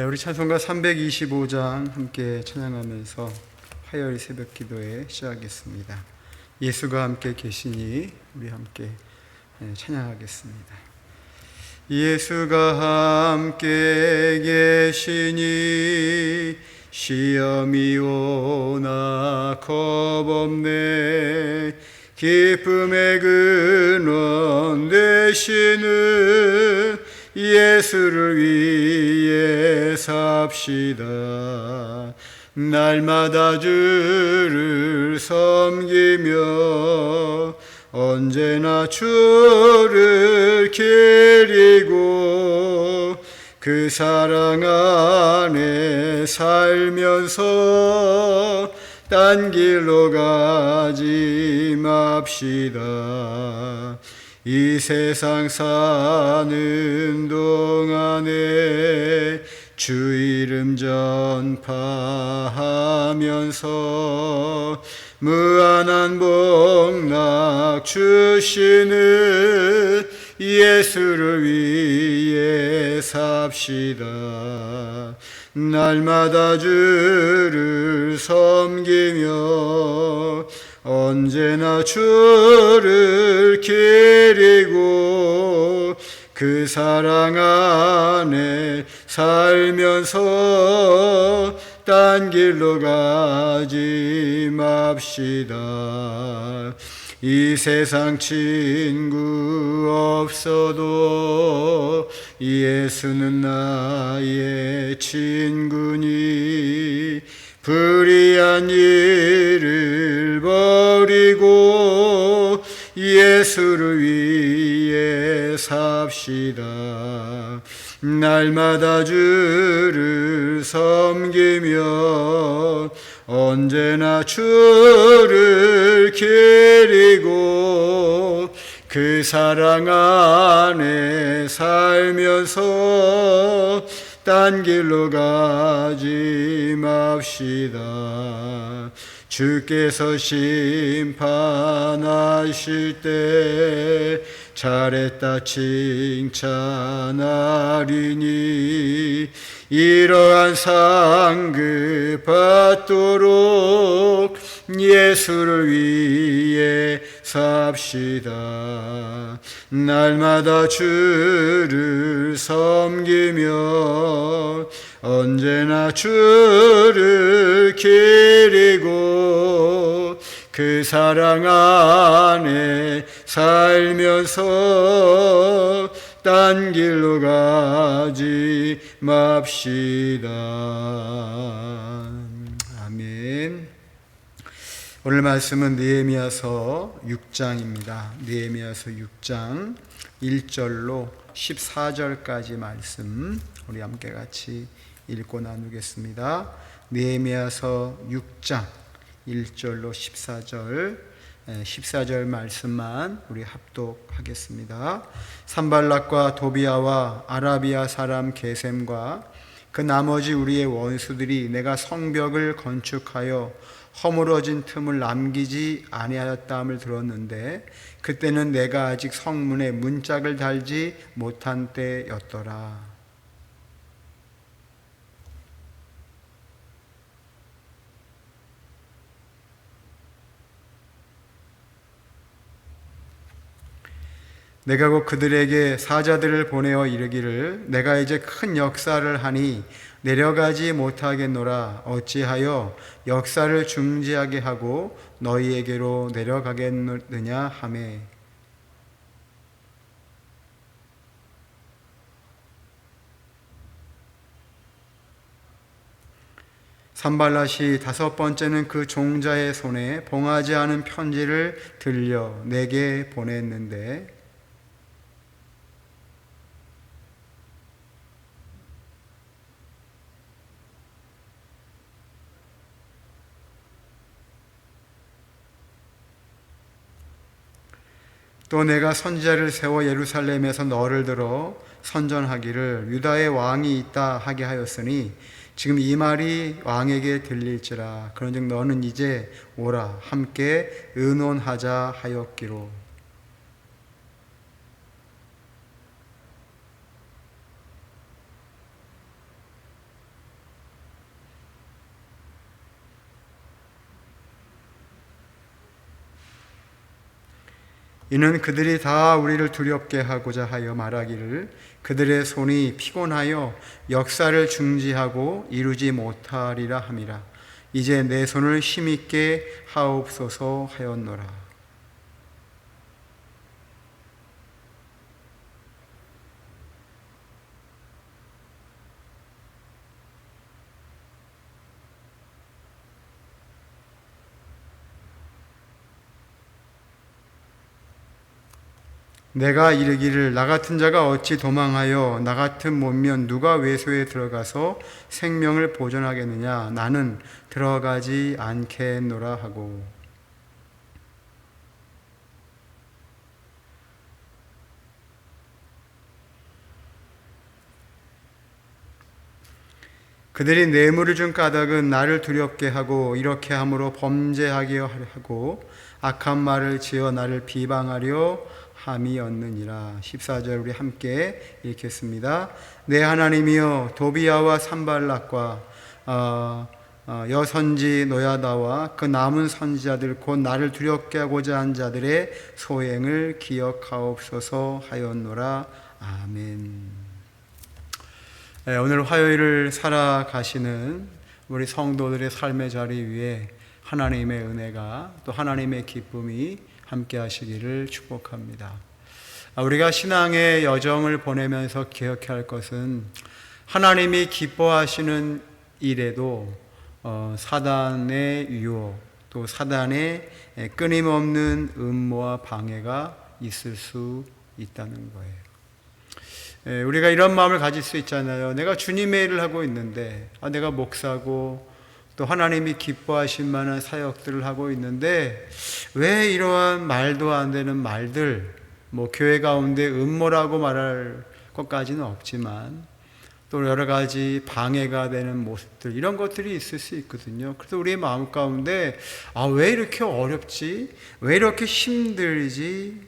우리 찬송가 325장 함께 찬양하면서 화요일 새벽 기도에 시작하겠습니다. 예수가 함께 계시니 우리 함께 찬양하겠습니다. 예수가 함께 계시니 시험이 오나 겁없네. 기쁨의 근원 되시는 예수를 위해 삽시다. 날마다 주를 섬기며 언제나 주를 기리고 그 사랑 안에 살면서 딴 길로 가지 맙시다. 이 세상 사는 동안에 주 이름 전파하면서 무한한 복락 주시는 예수를 위해 삽시다. 날마다 주를 섬기며 언제나 주를 기리고 그 사랑 안에 살면서 딴 길로 가지 맙시다. 이 세상 친구 없어도 예수는 나의 친구니 불의한 일을 버리고 예수를 위해 삽시다. 날마다 주를 섬기며 언제나 주를 기리고 그 사랑 안에 살면서 딴 길로 가지 맙시다. 주께서 심판하실 때 잘했다 칭찬하리니 이러한 상급 받도록 예수를 위해 삽시다. 날마다 주를 섬기며 언제나 주를 기리고 그 사랑 안에 살면서 딴 길로 가지 맙시다. 아멘. 오늘 말씀은 느헤미야서 6장입니다. 느헤미야서 6장 1절로 14절까지 말씀 우리 함께 같이 읽고 나누겠습니다. 느헤미야서 6장 1절로 14절 말씀만 우리 합독하겠습니다. 산발락과 도비아와 아라비아 사람 게셈과 그 나머지 우리의 원수들이 내가 성벽을 건축하여 허물어진 틈을 남기지 아니하였다함을 들었는데 그때는 내가 아직 성문에 문짝을 달지 못한 때였더라. 내가 곧 그들에게 사자들을 보내어 이르기를 내가 이제 큰 역사를 하니 내려가지 못하겠노라. 어찌하여 역사를 중지하게 하고 너희에게로 내려가겠느냐 하매 산발랏이 다섯 번째는 그 종자의 손에 봉하지 않은 편지를 들려 내게 보냈는데 또 내가 선지자를 세워 예루살렘에서 너를 들어 선전하기를 유다의 왕이 있다 하게 하였으니 지금 이 말이 왕에게 들릴지라. 그런즉 너는 이제 오라 함께 의논하자 하였기로. 이는 그들이 다 우리를 두렵게 하고자 하여 말하기를 그들의 손이 피곤하여 역사를 중지하고 이루지 못하리라 함이라. 이제 내 손을 힘있게 하옵소서 하였노라. 내가 이르기를 나 같은 자가 어찌 도망하여 나 같은 몸면 누가 외소에 들어가서 생명을 보존하겠느냐. 나는 들어가지 않겠노라 하고. 그들이 뇌물을 준 까닭은 나를 두렵게 하고 이렇게 함으로 범죄하게 하고 악한 말을 지어 나를 비방하려 함이었느니라. 14절 우리 함께 읽겠습니다. 내 하나님이여 도비야와 산발락과 여선지 노야다와 그 남은 선지자들 곧 나를 두렵게 하고자 한 자들의 소행을 기억하옵소서 하였노라. 아멘. 오늘 화요일을 살아가시는 우리 성도들의 삶의 자리 위에 하나님의 은혜가 또 하나님의 기쁨이 함께 하시기를 축복합니다. 우리가 신앙의 여정을 보내면서 기억해야 할 것은 하나님이 기뻐하시는 일에도 사단의 유혹 또 사단의 끊임없는 음모와 방해가 있을 수 있다는 거예요. 우리가 이런 마음을 가질 수 있잖아요. 내가 주님의 일을 하고 있는데 내가 목사고 또 하나님이 기뻐하실 만한 사역들을 하고 있는데 왜 이러한 말도 안 되는 말들, 교회 가운데 음모라고 말할 것까지는 없지만 또 여러 가지 방해가 되는 모습들, 이런 것들이 있을 수 있거든요. 그래서 우리의 마음 가운데 왜 이렇게 어렵지? 왜 이렇게 힘들지?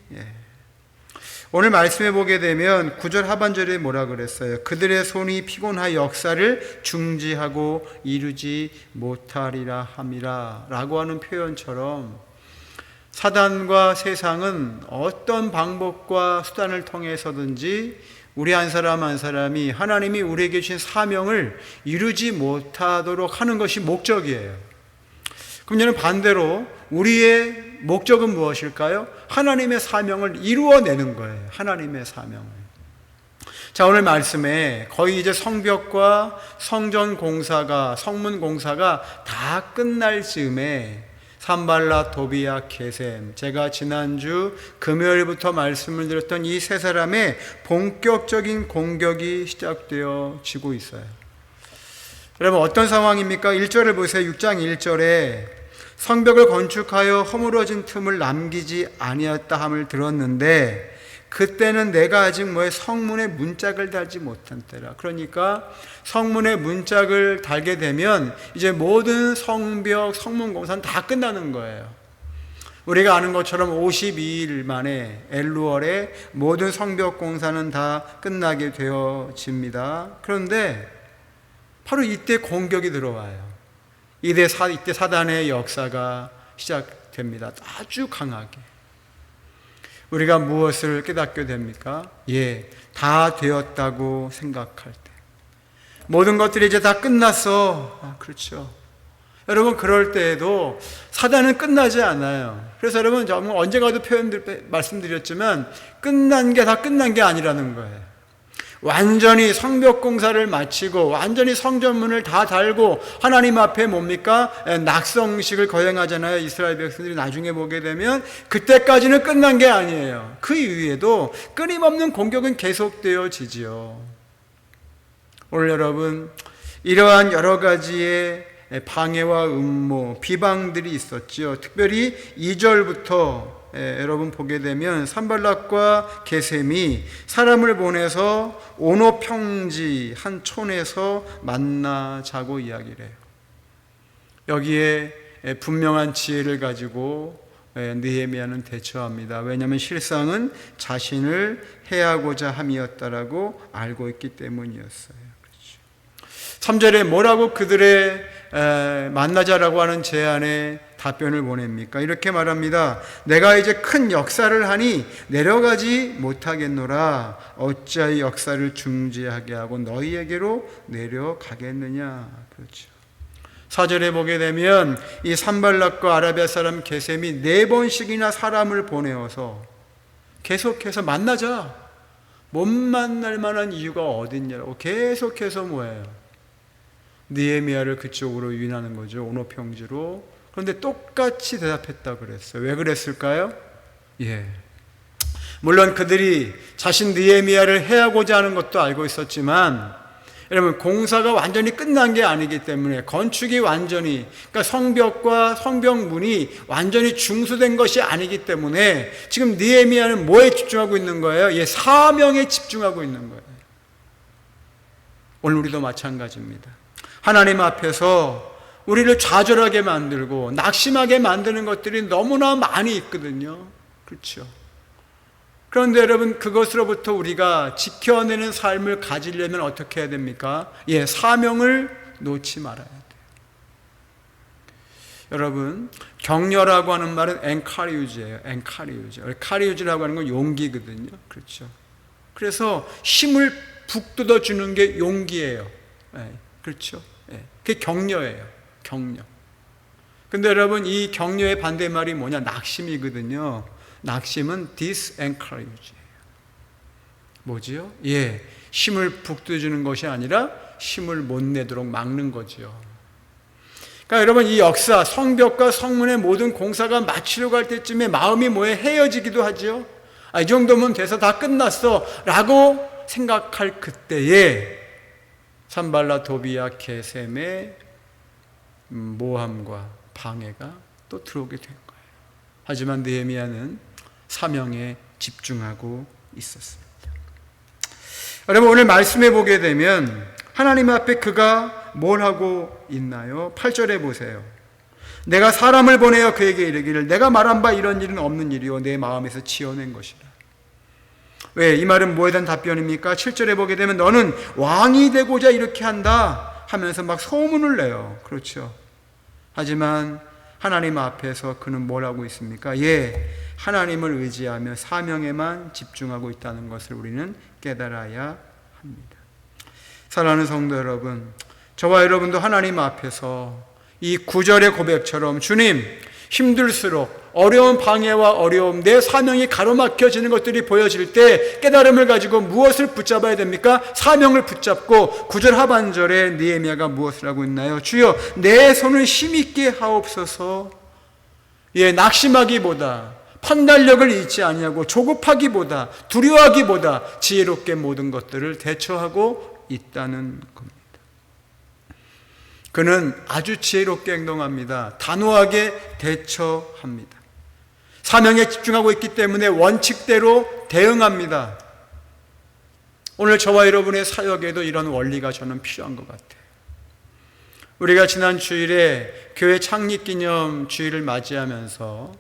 오늘 말씀해 보게 되면 9절 하반절에 뭐라 그랬어요? 그들의 손이 피곤하여 역사를 중지하고 이루지 못하리라 함이라 라고 하는 표현처럼 사단과 세상은 어떤 방법과 수단을 통해서든지 우리 한 사람 한 사람이 하나님이 우리에게 주신 사명을 이루지 못하도록 하는 것이 목적이에요. 그럼 저는 반대로 우리의 목적은 무엇일까요? 하나님의 사명을 이루어내는 거예요. 하나님의 사명을. 자, 오늘 말씀에 거의 이제 성벽과 성전 공사가, 성문 공사가 다 끝날 즈음에 산발락, 도비야, 게셈, 제가 지난주 금요일부터 말씀을 드렸던 이 세 사람의 본격적인 공격이 시작되어지고 있어요. 여러분 어떤 상황입니까? 1절을 보세요. 6장 1절에 성벽을 건축하여 허물어진 틈을 남기지 아니었다 함을 들었는데 그때는 내가 아직 성문에 문짝을 달지 못한 때라. 그러니까 성문에 문짝을 달게 되면 이제 모든 성벽, 성문 공사는 다 끝나는 거예요. 우리가 아는 것처럼 52일 만에 엘루월에 모든 성벽 공사는 다 끝나게 되어집니다. 그런데 바로 이때 공격이 들어와요. 이때 사단의 역사가 시작됩니다. 아주 강하게. 우리가 무엇을 깨닫게 됩니까? 다 되었다고 생각할 때. 모든 것들이 이제 다 끝났어. 그렇죠. 여러분 그럴 때에도 사단은 끝나지 않아요. 그래서 여러분 언젠가도 말씀드렸지만 끝난 게 다 끝난 게 아니라는 거예요. 완전히 성벽 공사를 마치고 완전히 성전문을 다 달고 하나님 앞에 뭡니까? 낙성식을 거행하잖아요. 이스라엘 백성들이 나중에 보게 되면 그때까지는 끝난 게 아니에요. 그 이후에도 끊임없는 공격은 계속되어지지요. 오늘 여러분 이러한 여러 가지의 방해와 음모, 비방들이 있었지요. 특별히 2절부터 여러분 보게 되면 산발락과 게셈이 사람을 보내서 오노 평지 한 촌에서 만나자고 이야기를 해요. 여기에 분명한 지혜를 가지고 느헤미야는 대처합니다. 왜냐하면 실상은 자신을 해하고자 함이었다라고 알고 있기 때문이었어요. 3절에 뭐라고 그들의 만나자라고 하는 제안에 답변을 보냅니까? 이렇게 말합니다. 내가 이제 큰 역사를 하니 내려가지 못하겠노라. 어찌하여 역사를 중지하게 하고 너희에게로 내려가겠느냐. 그렇죠. 4절에 보게 되면 이 산발락과 아라비아 사람 게셈이 4번씩이나 사람을 보내어서 계속해서 만나자. 못 만날 만한 이유가 어딨냐고 계속해서 뭐예요? 느헤미야를 그쪽으로 유인하는 거죠. 오노평지로. 그런데 똑같이 대답했다 그랬어요. 왜 그랬을까요? 물론 그들이 자신 느헤미야를 해하고자 하는 것도 알고 있었지만, 여러분, 공사가 완전히 끝난 게 아니기 때문에, 건축이 완전히, 그러니까 성벽과 성벽문이 완전히 중수된 것이 아니기 때문에 지금 느헤미야는 뭐에 집중하고 있는 거예요? 사명에 집중하고 있는 거예요. 오늘 우리도 마찬가지입니다. 하나님 앞에서 우리를 좌절하게 만들고 낙심하게 만드는 것들이 너무나 많이 있거든요. 그렇죠? 그런데 여러분, 그것으로부터 우리가 지켜내는 삶을 가지려면 어떻게 해야 됩니까? 사명을 놓지 말아야 돼요. 여러분, 격려라고 하는 말은 엔카리우즈예요. 엔카리우즈라고 하는 건 용기거든요. 그렇죠? 그래서 힘을 북돋워 주는 게 용기예요. 그렇죠? 그게 격려예요. 격려. 근데 여러분, 이 격려의 반대말이 뭐냐? 낙심이거든요. 낙심은 disencourage예요. 뭐지요? 힘을 북돋주는 것이 아니라 힘을 못 내도록 막는 거죠. 그러니까 여러분, 이 역사, 성벽과 성문의 모든 공사가 마치려고 할 때쯤에 마음이 헤어지기도 하죠. 이 정도면 돼서 다 끝났어 라고 생각할 그때에 산발라 도비야 게셈의 모함과 방해가 또 들어오게 된 거예요. 하지만 느헤미야는 사명에 집중하고 있었습니다. 여러분, 오늘 말씀해 보게 되면 하나님 앞에 그가 뭘 하고 있나요? 8절에 보세요. 내가 사람을 보내어 그에게 이르기를 내가 말한 바 이런 일은 없는 일이요 내 마음에서 지어낸 것이라. 왜? 이 말은 뭐에 대한 답변입니까? 7절에 보게 되면 너는 왕이 되고자 이렇게 한다 하면서 막 소문을 내요. 그렇죠? 하지만 하나님 앞에서 그는 뭘 하고 있습니까? 하나님을 의지하며 사명에만 집중하고 있다는 것을 우리는 깨달아야 합니다. 사랑하는 성도 여러분, 저와 여러분도 하나님 앞에서 이 9절의 고백처럼 주님, 힘들수록 어려운 방해와 어려움, 내 사명이 가로막혀지는 것들이 보여질 때 깨달음을 가지고 무엇을 붙잡아야 됩니까? 사명을 붙잡고 9절 하반절에 느헤미야가 무엇을 하고 있나요? 주여 내 손을 힘있게 하옵소서. 낙심하기보다, 판단력을 잃지 아니하고 조급하기보다, 두려워하기보다 지혜롭게 모든 것들을 대처하고 있다는 겁니다. 그는 아주 지혜롭게 행동합니다. 단호하게 대처합니다. 사명에 집중하고 있기 때문에 원칙대로 대응합니다. 오늘 저와 여러분의 사역에도 이런 원리가 저는 필요한 것 같아요. 우리가 지난 주일에 교회 창립기념 주일을 맞이하면서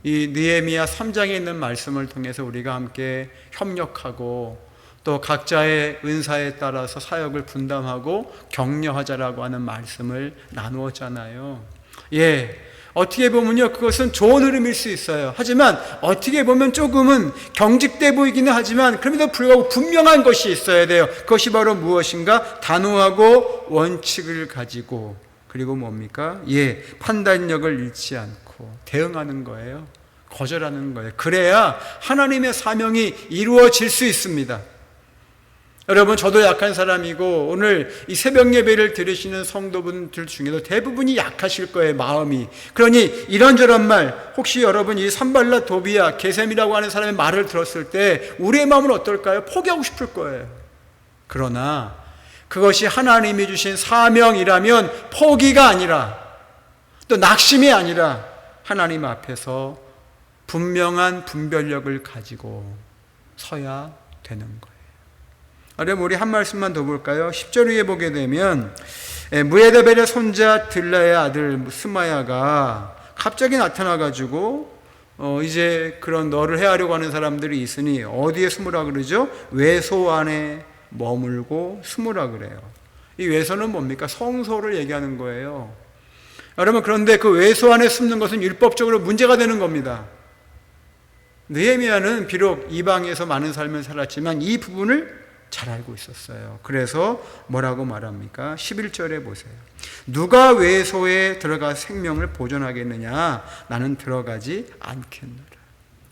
이 느헤미야 3장에 있는 말씀을 통해서 우리가 함께 협력하고 또 각자의 은사에 따라서 사역을 분담하고 격려하자라고 하는 말씀을 나누었잖아요. 어떻게 보면요, 그것은 좋은 흐름일 수 있어요. 하지만 어떻게 보면 조금은 경직돼 보이기는 하지만 그럼에도 불구하고 분명한 것이 있어야 돼요. 그것이 바로 무엇인가? 단호하고 원칙을 가지고, 그리고 뭡니까? 판단력을 잃지 않고 대응하는 거예요. 거절하는 거예요. 그래야 하나님의 사명이 이루어질 수 있습니다. 여러분, 저도 약한 사람이고 오늘 이 새벽 예배를 들으시는 성도분들 중에도 대부분이 약하실 거예요, 마음이. 그러니 이런저런 말, 혹시 여러분 이 산발라 도비야 게셈이라고 하는 사람의 말을 들었을 때 우리의 마음은 어떨까요? 포기하고 싶을 거예요. 그러나 그것이 하나님이 주신 사명이라면 포기가 아니라, 또 낙심이 아니라 하나님 앞에서 분명한 분별력을 가지고 서야 되는 거예요. 여러분, 우리 한 말씀만 더 볼까요? 10절 위에 보게 되면 무에다벨의 손자 들라의 아들 스마야가 갑자기 나타나가지고 이제 그런 너를 해하려고 하는 사람들이 있으니 어디에 숨으라 그러죠? 외소 안에 머물고 숨으라 그래요. 이 외소는 뭡니까? 성소를 얘기하는 거예요. 여러분, 그런데 그 외소 안에 숨는 것은 율법적으로 문제가 되는 겁니다. 느헤미야는 비록 이방에서 많은 삶을 살았지만 이 부분을 잘 알고 있었어요. 그래서 뭐라고 말합니까? 11절에 보세요. 누가 외소에 들어가 생명을 보존하겠느냐? 나는 들어가지 않겠노라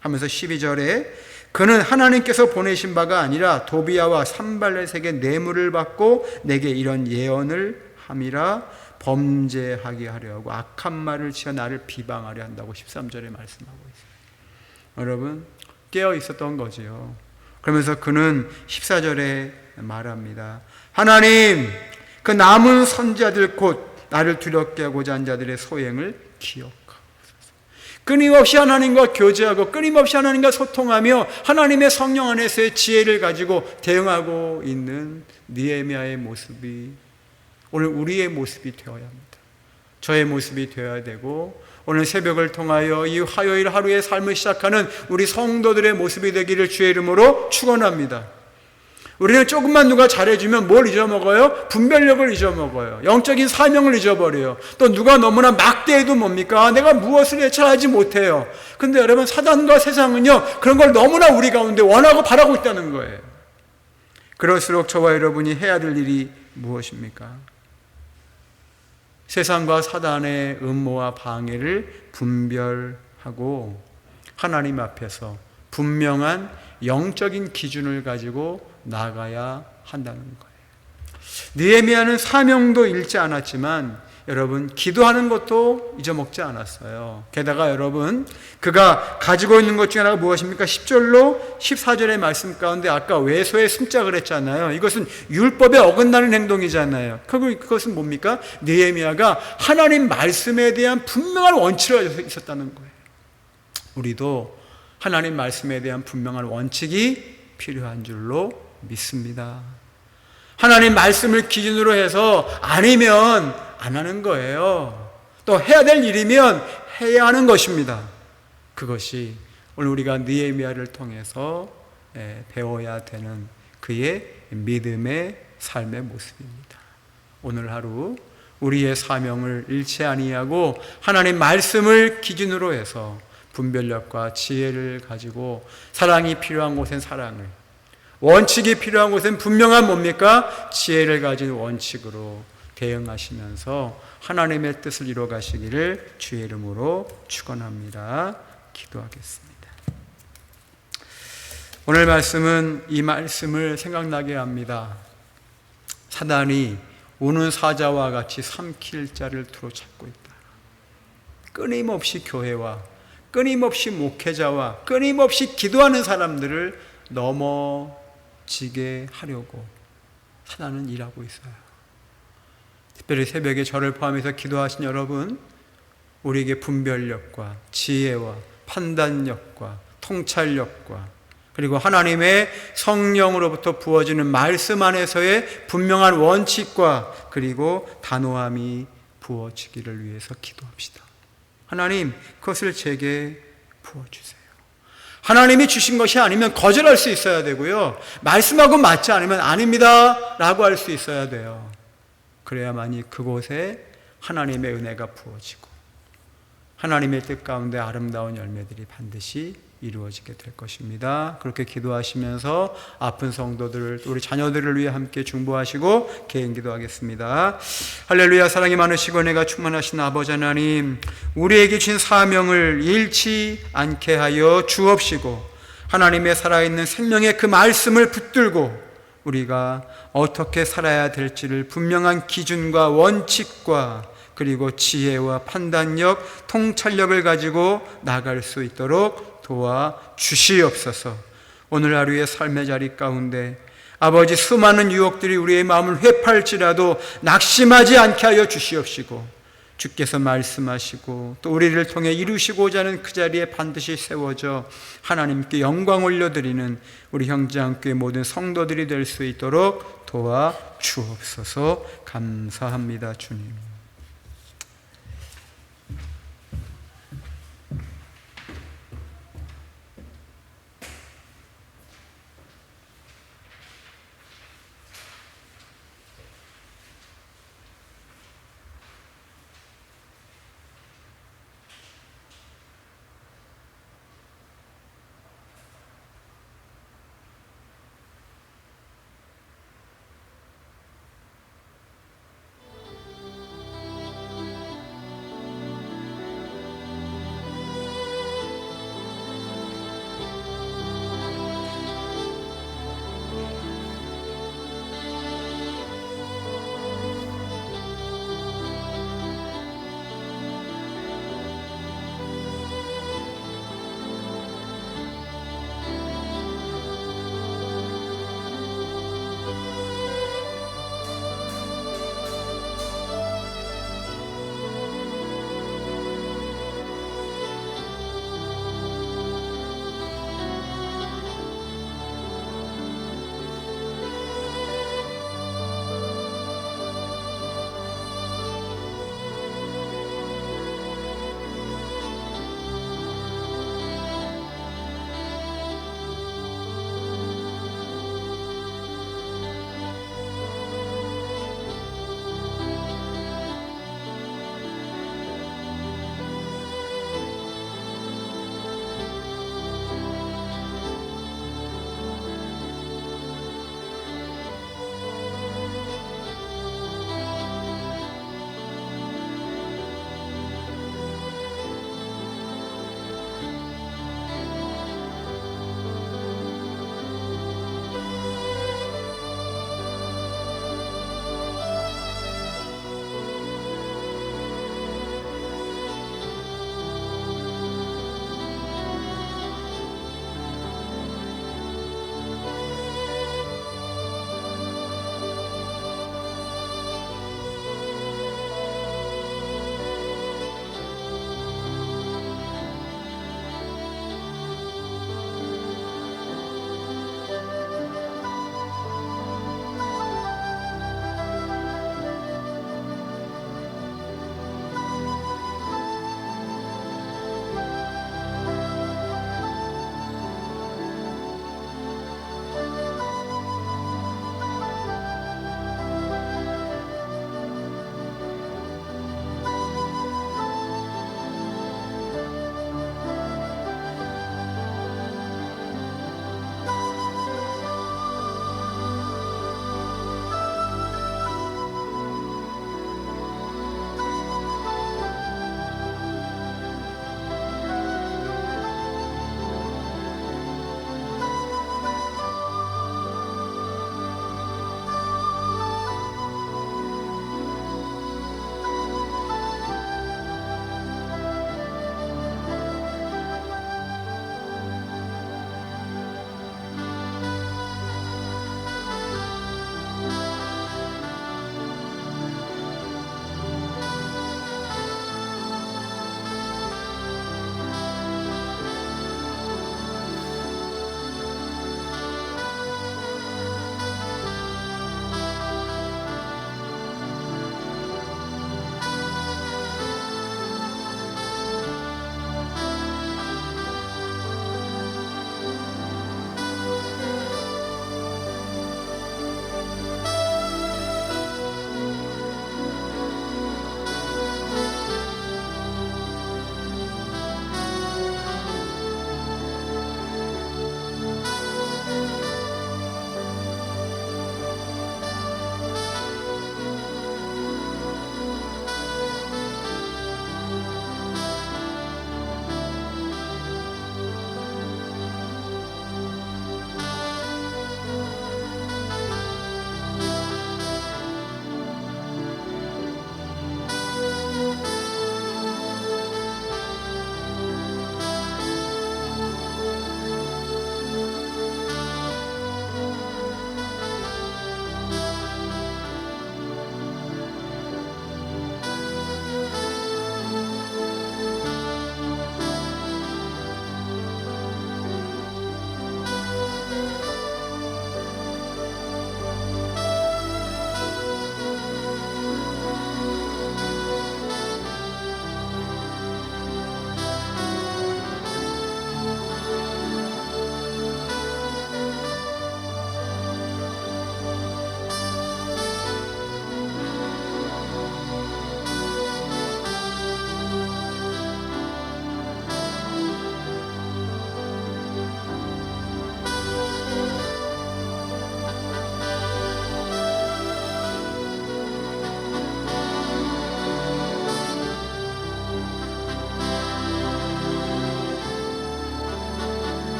하면서 12절에 그는 하나님께서 보내신 바가 아니라 도비야와 산발렛에게 뇌물을 받고 내게 이런 예언을 함이라 범죄하게 하려 하고 악한 말을 지어 나를 비방하려 한다고 13절에 말씀하고 있어요. 여러분, 깨어 있었던 거지요. 그러면서 그는 14절에 말합니다. 하나님, 그 남은 선지자들 곧 나를 두렵게 하고자 한 자들의 소행을 기억하옵소서. 끊임없이 하나님과 교제하고 끊임없이 하나님과 소통하며 하나님의 성령 안에서의 지혜를 가지고 대응하고 있는 느헤미야의 모습이 오늘 우리의 모습이 되어야 합니다. 저의 모습이 되어야 되고, 오늘 새벽을 통하여 이 화요일 하루의 삶을 시작하는 우리 성도들의 모습이 되기를 주의 이름으로 축원합니다. 우리는 조금만 누가 잘해주면 뭘 잊어먹어요? 분별력을 잊어먹어요. 영적인 사명을 잊어버려요. 또 누가 너무나 막대해도 뭡니까? 내가 무엇을 예찰하지 못해요. 근데 여러분, 사단과 세상은요, 그런 걸 너무나 우리 가운데 원하고 바라고 있다는 거예요. 그럴수록 저와 여러분이 해야 될 일이 무엇입니까? 세상과 사단의 음모와 방해를 분별하고 하나님 앞에서 분명한 영적인 기준을 가지고 나가야 한다는 거예요. 느헤미야는 사명도 잃지 않았지만 여러분, 기도하는 것도 잊어먹지 않았어요. 게다가 여러분, 그가 가지고 있는 것 중에 하나가 무엇입니까? 10절로 14절의 말씀 가운데 아까 외소에 숨자 그랬잖아요. 이것은 율법에 어긋나는 행동이잖아요. 그것은 뭡니까? 느헤미야가 하나님 말씀에 대한 분명한 원칙을 가지고 있었다는 거예요. 우리도 하나님 말씀에 대한 분명한 원칙이 필요한 줄로 믿습니다. 하나님 말씀을 기준으로 해서 아니면 안 하는 거예요. 또 해야 될 일이면 해야 하는 것입니다. 그것이 오늘 우리가 느헤미야를 통해서 배워야 되는 그의 믿음의 삶의 모습입니다. 오늘 하루 우리의 사명을 잃지 아니하고 하나님 말씀을 기준으로 해서 분별력과 지혜를 가지고 사랑이 필요한 곳엔 사랑을, 원칙이 필요한 곳엔 분명한 뭡니까? 지혜를 가진 원칙으로 대응하시면서 하나님의 뜻을 이루어 가시기를 주의 이름으로 축원합니다. 기도하겠습니다. 오늘 말씀은 이 말씀을 생각나게 합니다. 사단이 우는 사자와 같이 삼킬 자를 두루 찾고 있다. 끊임없이 교회와 끊임없이 목회자와 끊임없이 기도하는 사람들을 넘어지게 하려고 사단은 일하고 있어요. 특별히 새벽에 저를 포함해서 기도하신 여러분, 우리에게 분별력과 지혜와 판단력과 통찰력과 그리고 하나님의 성령으로부터 부어지는 말씀 안에서의 분명한 원칙과 그리고 단호함이 부어지기를 위해서 기도합시다. 하나님, 그것을 제게 부어주세요. 하나님이 주신 것이 아니면 거절할 수 있어야 되고요, 말씀하고 맞지 않으면 아닙니다 라고 할 수 있어야 돼요. 그래야만이 그곳에 하나님의 은혜가 부어지고 하나님의 뜻 가운데 아름다운 열매들이 반드시 이루어지게 될 것입니다. 그렇게 기도하시면서 아픈 성도들, 우리 자녀들을 위해 함께 중보하시고 개인 기도하겠습니다. 할렐루야. 사랑이 많으시고 은혜가 충만하신 아버지 하나님, 우리에게 주신 사명을 잃지 않게 하여 주옵시고 하나님의 살아있는 생명의 그 말씀을 붙들고 우리가 어떻게 살아야 될지를 분명한 기준과 원칙과 그리고 지혜와 판단력, 통찰력을 가지고 나갈 수 있도록 도와주시옵소서. 오늘 하루의 삶의 자리 가운데 아버지, 수많은 유혹들이 우리의 마음을 회팔지라도 낙심하지 않게 하여 주시옵시고 주께서 말씀하시고 또 우리를 통해 이루시고자 하는 그 자리에 반드시 세워져 하나님께 영광 올려드리는 우리 형제함교회 모든 성도들이 될 수 있도록 도와주옵소서. 감사합니다, 주님.